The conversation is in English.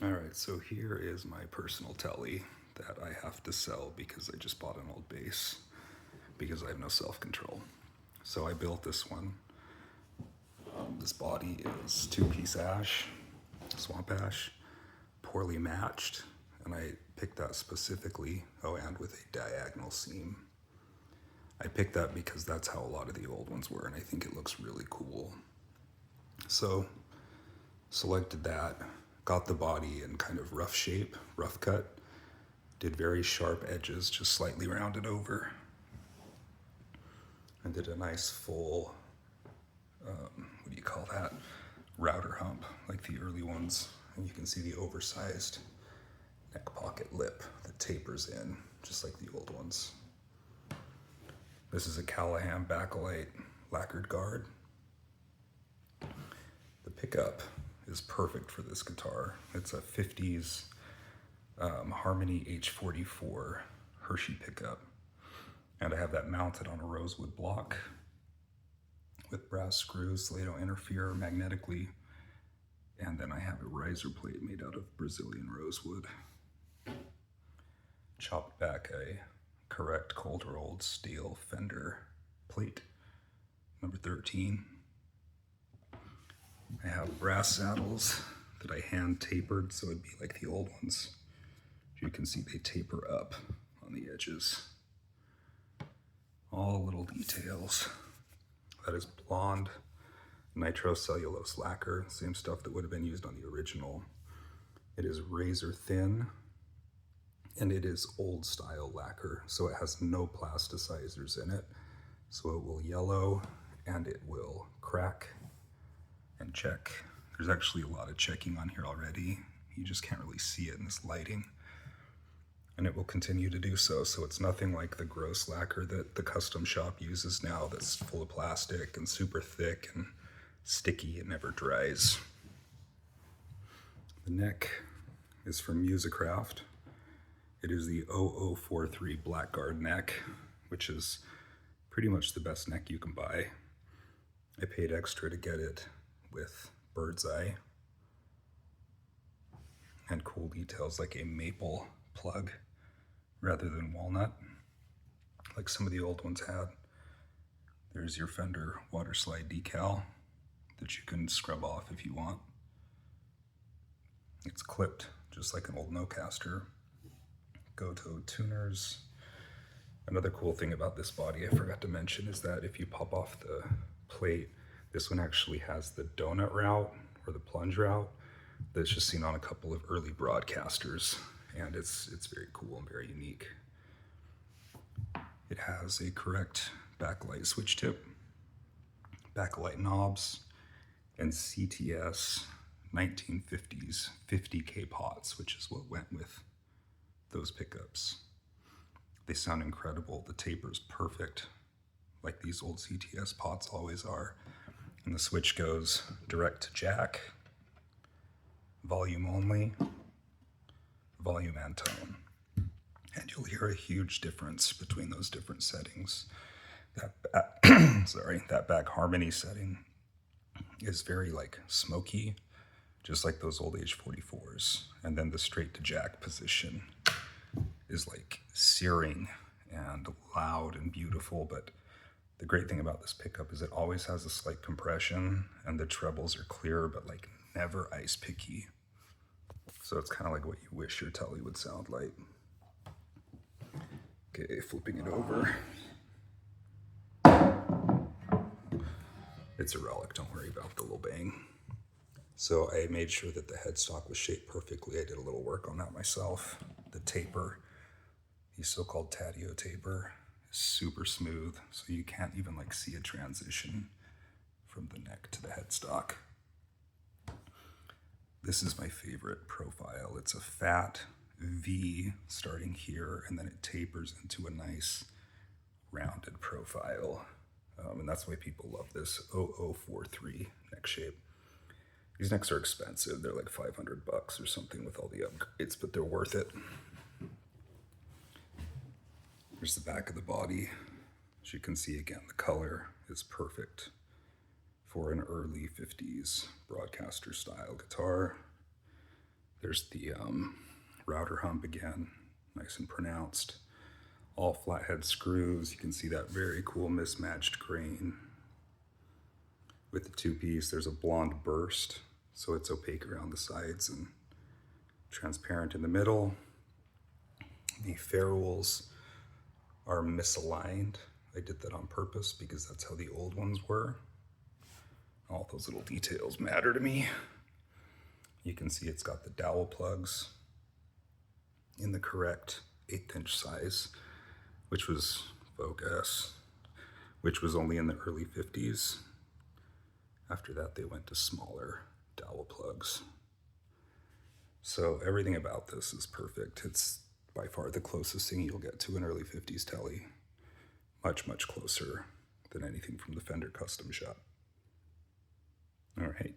All right, so here is my personal telly that I have to sell because I just bought an old bass because I have no self-control. So I built this one. This body is two-piece ash, swamp ash, poorly matched, and I picked that specifically, and with a diagonal seam. I picked that because that's how a lot of the old ones were, and I think it looks really cool. So selected that, got the body in kind of rough shape, rough cut, did very sharp edges, just slightly rounded over, and did a nice full, what do you call that? Router hump, like the early ones. And you can see the oversized neck pocket lip that tapers in, just like the old ones. This is a Callahan Bakelite lacquered guard. The pickup is perfect for this guitar. It's a 50s Harmony H44 Hershey pickup. And I have that mounted on a rosewood block with brass screws so they don't interfere magnetically. And then I have a riser plate made out of Brazilian rosewood. Chopped back a correct cold rolled steel Fender plate, number 13. I have brass saddles that I hand tapered so it'd be like the old ones. As you can see, they taper up on the edges. All little details. That is blonde nitrocellulose lacquer, same stuff that would have been used on the original. It is razor thin, and it is old style lacquer, so it has no plasticizers in it. So it will yellow and it will crack and check. There's actually a lot of checking on here already. You just can't really see it in this lighting. And it will continue to do so. So it's nothing like the gross lacquer that the custom shop uses now that's full of plastic and super thick and sticky and never dries. The neck is from Musicraft. It is the 0043 Blackguard neck, which is pretty much the best neck you can buy. I paid extra to get it with bird's eye and cool details like a maple plug rather than walnut, like some of the old ones had. There's your Fender water slide decal that you can scrub off if you want. It's clipped just like an old Nocaster. Goto tuners. Another cool thing about this body I forgot to mention is that if you pop off the plate, this one actually has the donut route or the plunge route that's just seen on a couple of early broadcasters, and it's very cool and very unique. It has a correct backlight switch tip, backlight knobs, and CTS 1950s 50K pots, which is what went with those pickups. They sound incredible. The taper's perfect, like these old CTS pots always are. And the switch goes direct to jack, volume only, volume and tone. And you'll hear a huge difference between those different settings. That back harmony setting is very like smoky, just like those old H44s. And then the straight to jack position is like searing and loud and beautiful. But the great thing about this pickup is it always has a slight compression, and the trebles are clear but like never ice picky. So it's kind of like what you wish your telly would sound like. Okay, flipping it over. It's a relic, don't worry about the little bang. So I made sure that the headstock was shaped perfectly. I did a little work on that myself. The taper, the so-called Taddeo taper, is super smooth, so you can't even like see a transition from the neck to the headstock. This is my favorite profile. It's a fat V starting here, and then it tapers into a nice rounded profile. And that's why people love this 0043 neck shape. These necks are expensive. They're like $500 or something with all the upgrades, but they're worth it. Here's the back of the body. As you can see again, the color is perfect for an early 50s broadcaster style guitar. There's the router hump again, nice and pronounced. All flathead screws. You can see that very cool mismatched grain. With the two-piece, there's a blonde burst, so it's opaque around the sides and transparent in the middle. The ferrules are misaligned. I did that on purpose because that's how the old ones were. All those little details matter to me. You can see it's got the dowel plugs in the correct 1/8 inch size, which was Vogue S, which was only in the early 50s. After that, they went to smaller dowel plugs. So everything about this is perfect. It's by far the closest thing you'll get to an early 50s Tele. Much, much closer than anything from the Fender custom shop. All right.